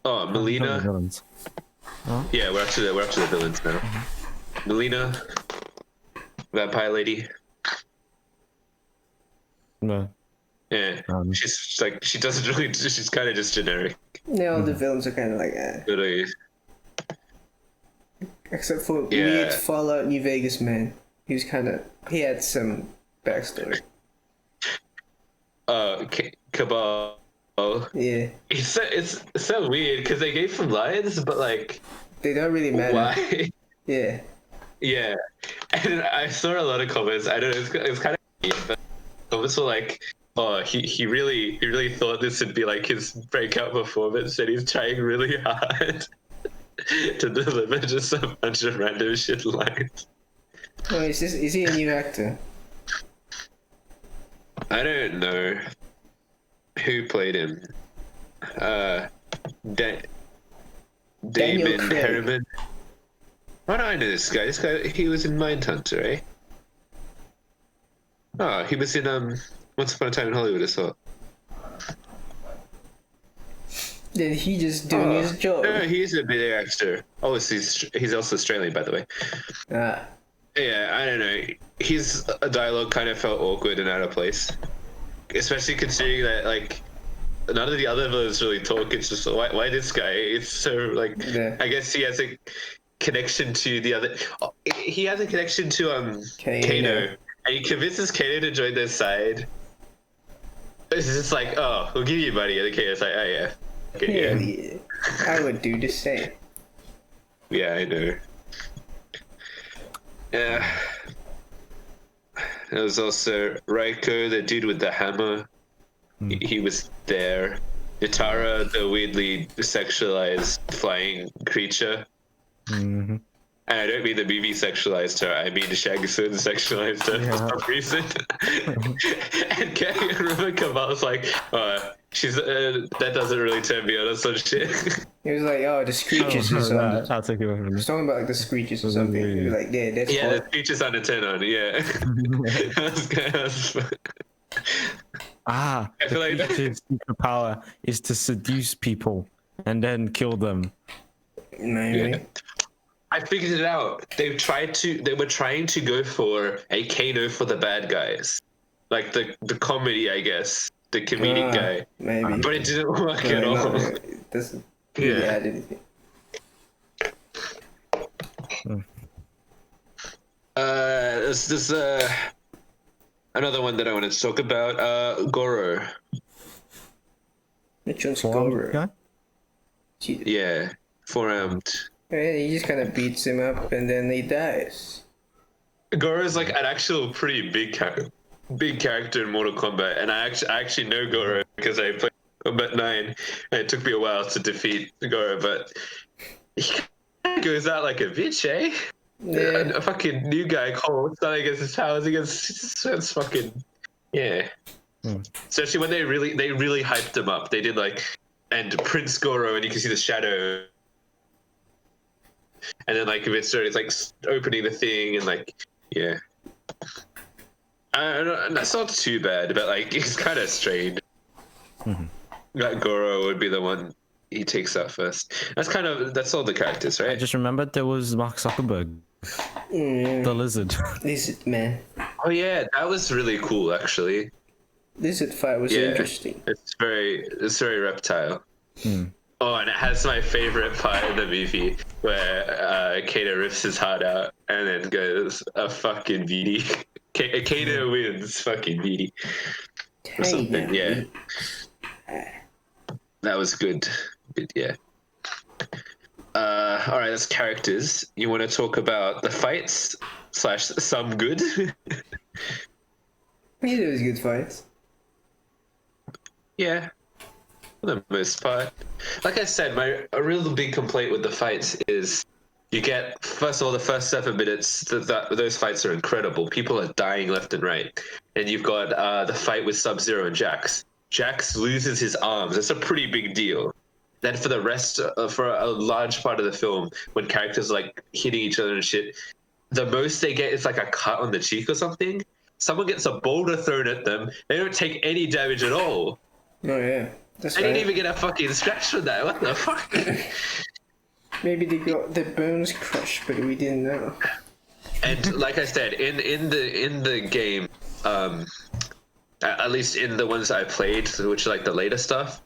Molina. Yeah, we're up to the villains now. Molina, Vampire Lady. No. Yeah, she's like she doesn't really. She's kind of just generic. Yeah, all the villains are kind of like Really. except for Yeah. weird Fallout New Vegas man. He had some backstory. Cabal. Yeah, It's so weird because they gave him lines, but like, they don't really matter. why? Yeah, Yeah, and I saw a lot of comments. I don't know. It's kind of weird, but comments were like, "Oh, he really thought this would be like his breakout performance, and he's trying really hard to deliver just a bunch of random shit lines." oh, is he a new actor? I don't know who played him. Damon Daniel Craig. Harriman. Why do I know this guy? This guy, he was in Mindhunter, eh? Oh, he was in Once Upon a Time in Hollywood as well. Then he just doing his job. No, he's a big actor. Oh, he's also Australian, by the way. Ah, Yeah, I don't know. His dialogue kind of felt awkward and out of place, especially considering that like none of the other villains really talk. It's just why this guy? It's so like Yeah. I guess he has a connection to the other. He has a connection to Kano, and he convinces Kano to join their side. It's just like, oh, we'll give you money, and Kano's like, oh yeah, okay, hell yeah, yeah. I would do the same. yeah, I know. Yeah. There was also Raiko, the dude with the hammer. He was there. Nitara, the weirdly sexualized flying creature. Mm-hmm. And I don't mean the movie sexualized her, I mean Shang Tsung sexualized her for some reason. And I remember Kamal's like, she's that doesn't really turn me on or some shit. He was like, oh, the screeches or something. I'll take it over. He was talking about like the screeches or something. He was like, yeah, that's Yeah, hot. the creature's on a 10 on, yeah. Ah, I feel like that- creature's superpower is to seduce people and then kill them. Maybe. Yeah. I figured it out. They were trying to go for a Kano for the bad guys. Like the comedy, I guess. The comedic guy. Maybe. But it didn't work No, at all. it doesn't really Yeah. add anything. This another one that I wanted to talk about. Goro. Which one's Four-armed Goro? guy? Yeah, four-armed. Yeah, he just kind of beats him up and then he dies. Goro's like an actual pretty big character in Mortal Kombat, and I actually know Goro because I played Kombat 9, and it took me a while to defeat Goro, but he goes out like a bitch, eh? Yeah. A fucking new guy Cole starting against his powers against it's fucking yeah. Especially when they really hyped him up. They did like and Prince Goro, and you can see the shadow. And then like it started like opening the thing and like yeah. That's not too bad, but like it's kind of strange. Like Goro would be the one he takes out first. That's all the characters, I right? just remembered there was Mark Zuckerberg, the lizard. Lizard man. Oh yeah, that was really cool actually. Lizard fight was Yeah. interesting. It's very reptile. Oh, and it has my favorite part in the movie where Kano rips his heart out and then goes a fucking beauty. Kano wins, fucking beauty. Or something, yeah. That was good. Good, yeah. All right, that's characters. You want to talk about the fights / some good? Yeah, there was good fights. Yeah, for the most part. Like I said, a real big complaint with the fights is you get, first of all, the first 7 minutes, those fights are incredible. People are dying left and right. And you've got the fight with Sub-Zero and Jax. Jax loses his arms. That's a pretty big deal. Then for the rest, for a large part of the film, when characters are like hitting each other and shit, the most they get is like a cut on the cheek or something. Someone gets a boulder thrown at them. They don't take any damage at all. Oh yeah. That's I right. didn't even get a fucking scratch from that. What the fuck? Maybe they got their bones crushed, but we didn't know. And like I said, in the game, at least in the ones I played, which are like the later stuff,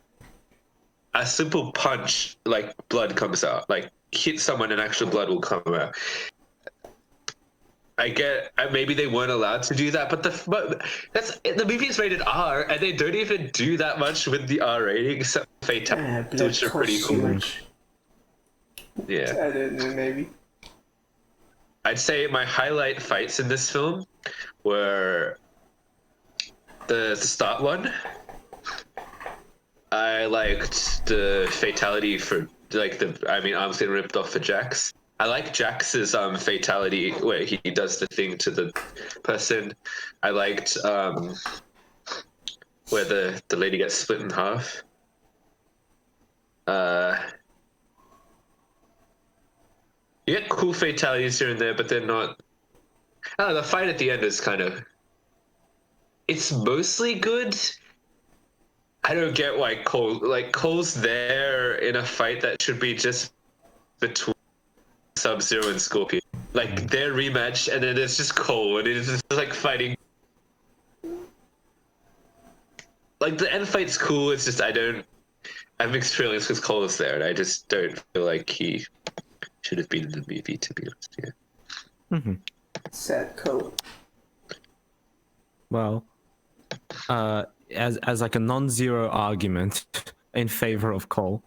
a simple punch, like blood comes out. Like hit someone and actual blood will come out. I get maybe they weren't allowed to do that, but that's the movie is rated R, and they don't even do that much with the R rating, except fatalities, which are pretty cool. Yeah, I don't know, maybe. I'd say my highlight fights in this film were the start one. I liked the fatality for like arms getting ripped off for Jax. I like Jax's fatality where he does the thing to the person. I liked where the lady gets split in half. You get cool fatalities here and there, but they're not. Oh, the fight at the end is kind of. It's mostly good. I don't get why Cole's there in a fight that should be just between Sub-Zero and Scorpion. Like their rematch, and then it's just Cole, and it's just like fighting. Like the end fight's cool. It's just I have mixed feelings because Cole is there, and I just don't feel like he should have been in the movie, to be honest. Yeah. Mm-hmm. Sad Cole. Well, as like a non-zero argument in favor of Cole,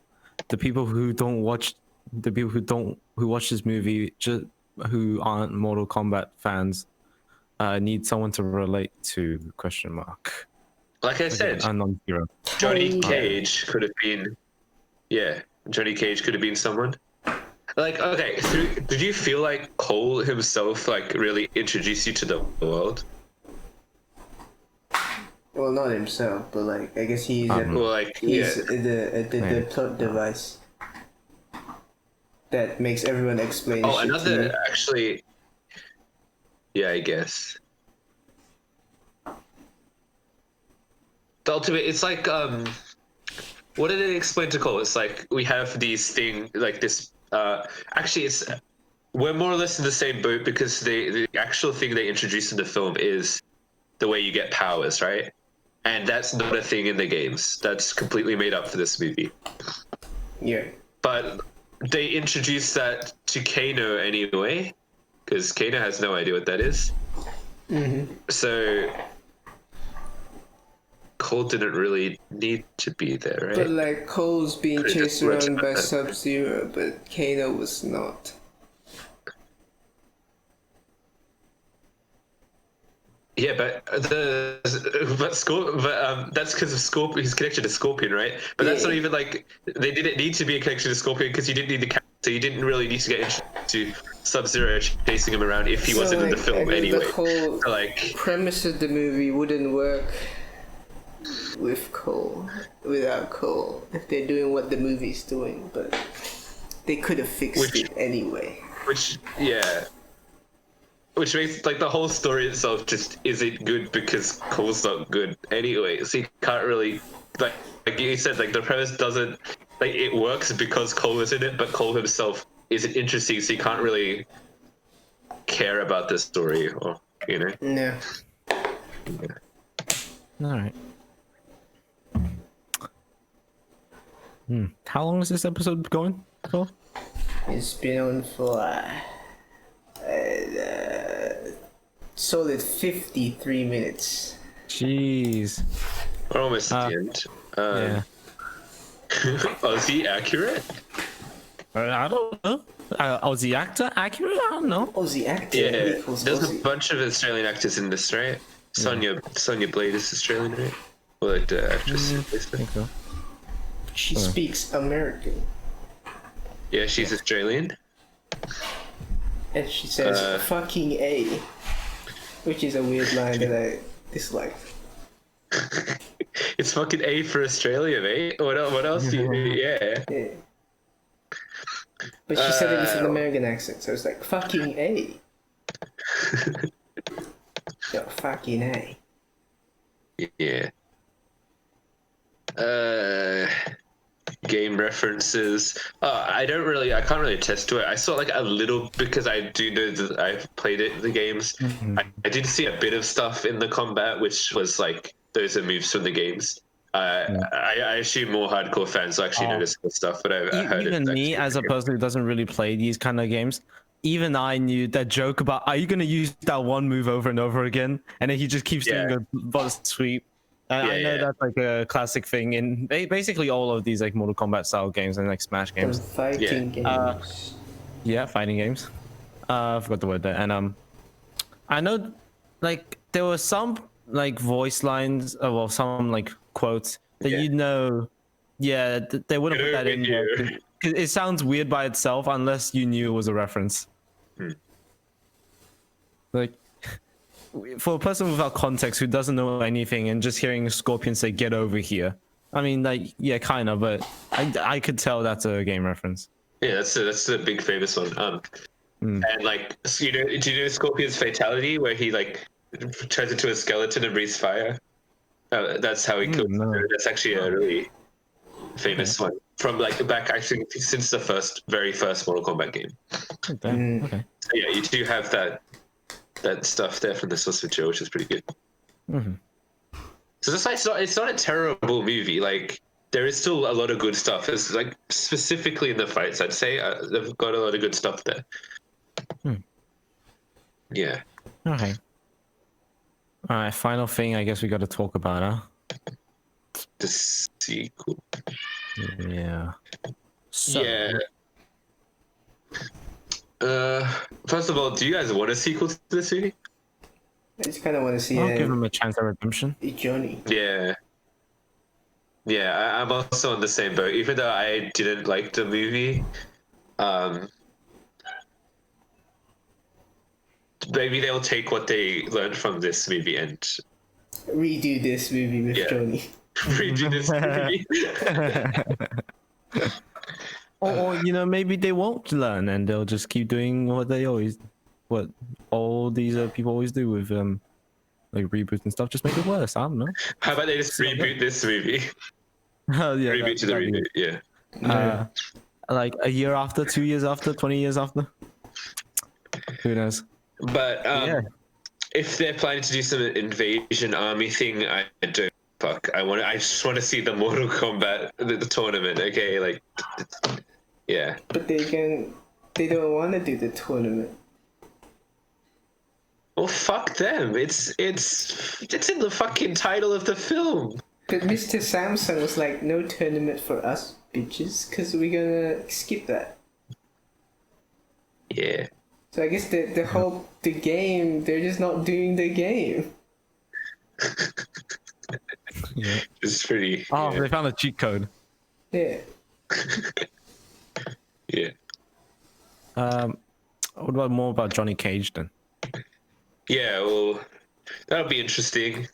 the people who watch this movie, just who aren't Mortal Kombat fans, need someone to relate to? Question mark. Like I said, a non-zero. Johnny Cage could have been. Yeah, Johnny Cage could have been someone. Like, okay, did you feel like Cole himself like really introduced you to the world? Well, not himself, but like I guess he's the plot device that makes everyone explain. Oh, another actually. Yeah, I guess. The ultimate, it's like what did it explain to Cole? It's like we have these this. Actually, we're more or less in the same boat because the actual thing they introduced in the film is the way you get powers, right? And that's not a thing in the games. That's completely made up for this movie. Yeah. But they introduced that to Kano anyway, because Kano has no idea what that is. Mm-hmm. So Cole didn't really need to be there, right? But like Cole's being chased around by Sub-Zero, but Kano was not. Yeah, but that's because of Scorpion. His connection to Scorpion, right? But that's not even like they didn't need to be a connection to Scorpion because you didn't need the character. So you didn't really need to get into Sub-Zero chasing him around if he wasn't in the film anyway. The whole premise of the movie wouldn't work without Cole if they're doing what the movie's doing, but they could have fixed it anyway. Which makes like the whole story itself just isn't good because Cole's not good anyway. So you can't really like you said, like the premise doesn't like it works because Cole is in it, but Cole himself isn't interesting, so you can't really care about the story, or you know. No. Yeah. All right. How long is this episode going for? It's been on for solid 53 minutes. Jeez. We're almost at the end. Yeah. Is he accurate? I don't know. Was the actor accurate? I don't know. Aussie actor. Yeah. There's a bunch of Australian actors in this, right? Sonia Blade is Australian, right? Well, like the actress. I think so. She speaks American. Yeah, she's Australian. And she says fucking A, which is a weird line that I dislike. It's fucking A for Australia, mate. What else do you do? Yeah. But she said it with an American accent, so it's like fucking A. Yo, fucking A. Yeah. Game references. I can't really attest to it. I saw like a little because I do know that I've played the games. I did see a bit of stuff in the combat, which was like those are moves from the games. I assume more hardcore fans will actually notice this stuff, but I heard Even it's me, actually as a person who doesn't really play these kind of games, even I knew that joke about, are you going to use that one move over and over again? And then he just keeps doing the buzz sweep. I know that's like a classic thing in basically all of these like Mortal Kombat style games and like Smash Some games. fighting games. Yeah, fighting games. I forgot the word there. And I know like there were some like voice lines, well, some like quotes that they wouldn't put that in there. 'Cause it sounds weird by itself unless you knew it was a reference. Like, for a person without context who doesn't know anything and just hearing Scorpion say "get over here," I mean, like, yeah, kind of, but I could tell that's a game reference. Yeah, that's a big famous one. And like, do you know Scorpion's fatality where he like turns into a skeleton and breathes fire? That's how he kills. No. That's actually a really famous one from like back actually since the very first Mortal Kombat game. Oh, damn. Okay. So yeah, you do have that stuff there from the source material, which is pretty good. So it's not a terrible movie. Like there is still a lot of good stuff. It's like specifically in the fights, I'd say they've got a lot of good stuff there. Yeah. Okay. All right. Final thing, I guess we got to talk about, huh? The sequel. Yeah. So, Yeah. First of all, do you guys want a sequel to this movie? I just kind of want to see I'll give him a chance at redemption. a journey. Yeah. Yeah, I'm also on the same boat. Even though I didn't like the movie, maybe they'll take what they learned from this movie and Redo this movie with Johnny. redo this movie. Or you know, maybe they won't learn and they'll just keep doing what all these people always do with like reboots and stuff. Just make it worse. I don't know. How about they just reboot this movie? Yeah, Reboot to the reboot. Yeah. Like a year after, 2 years after, 20 years after. Who knows? But if they're planning to do some invasion army thing, I don't fuck. I just want to see the Mortal Kombat the tournament. Okay, like yeah. But they don't want to do the tournament. Well, fuck them. It's in the fucking title of the film. But Mr. Samson was like, no tournament for us, bitches, because we're gonna skip that. Yeah. So I guess the game, they're just not doing the game. Yeah. It's pretty. Oh, yeah. they found a cheat code. Yeah. Yeah. What about more about Johnny Cage then? Yeah, well, that'll be interesting.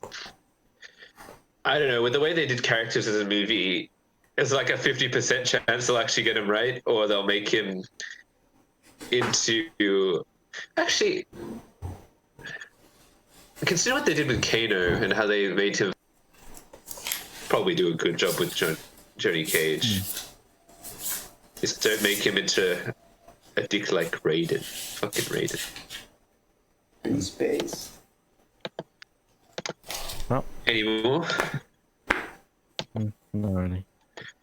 I don't know, with the way they did characters in the movie, it's like a 50% chance they'll actually get him right, or they'll make him into... Actually, consider what they did with Kano and how they made him probably do a good job with Johnny Cage. Just don't make him into a dick like Raiden. Fucking Raiden. Space. Well, Any more? not really.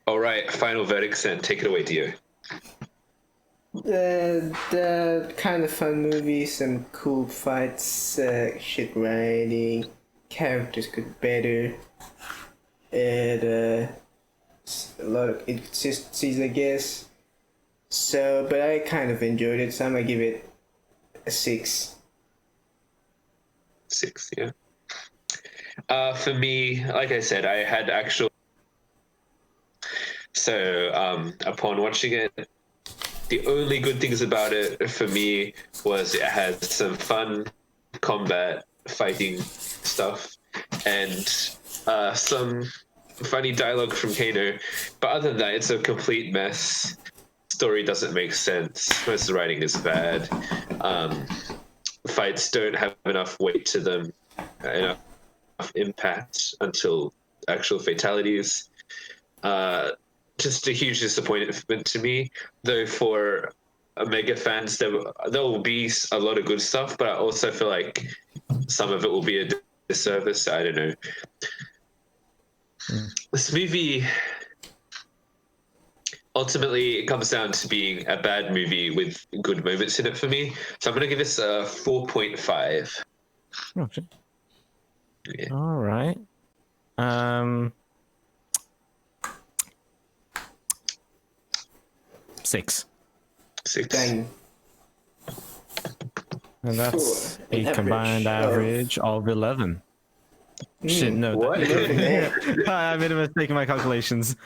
All right, final verdicts then. Take it away, Dio. The kind of fun movie, some cool fights, shit writing, characters could better, and a lot of inconsistencies, I guess. So, but I kind of enjoyed it, so I'm gonna give it a 6. 6, yeah. For me, like I said, I had actual. So, upon watching it, the only good things about it for me was it had some fun combat fighting stuff and some funny dialogue from Kano. But other than that, it's a complete mess. Story doesn't make sense. Most of the writing is bad. Fights don't have enough weight to them, enough impact until actual fatalities. Just a huge disappointment to me, though. For Mega fans, there will be a lot of good stuff, but I also feel like some of it will be a disservice. I don't know. This movie ultimately it comes down to being a bad movie with good moments in it for me. So I'm gonna give this a 4.5. Okay. Yeah. All right. Six. 6. Dang. And that's Four. a combined average of 11. Shit, no. What? I made a mistake in my calculations.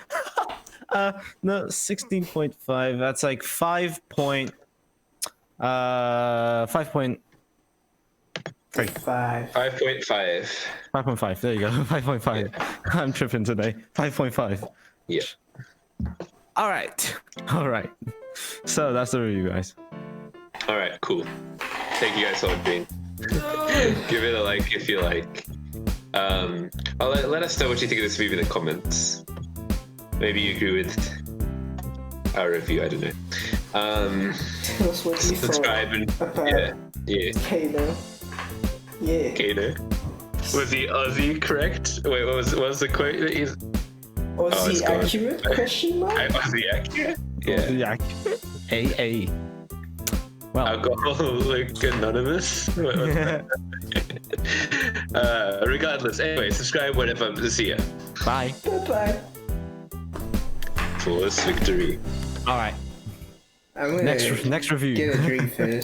No, 16.5. That's like 5.3. 5. 5.5. 5.5. There you go. 5.5. I'm tripping today. 5.5. Yeah. All right. All right. So that's the review, guys. All right. Cool. Thank you guys for watching. Give it a like if you like. Let us know what you think of this movie in the comments. Maybe you agree with our review. I don't know. Tell us what you Subscribe and thought yeah. Kano. Yeah. Kano. Was he Aussie correct? Wait, what was the quote that he's? Was it's he gone. accurate? Question mark? Was he accurate? Yeah. AA. Well, Alcoholic Anonymous. Regardless, anyway, subscribe whenever. See ya. bye. Bye-bye. Flawless victory. All right. I'm gonna Next review. get a drink first.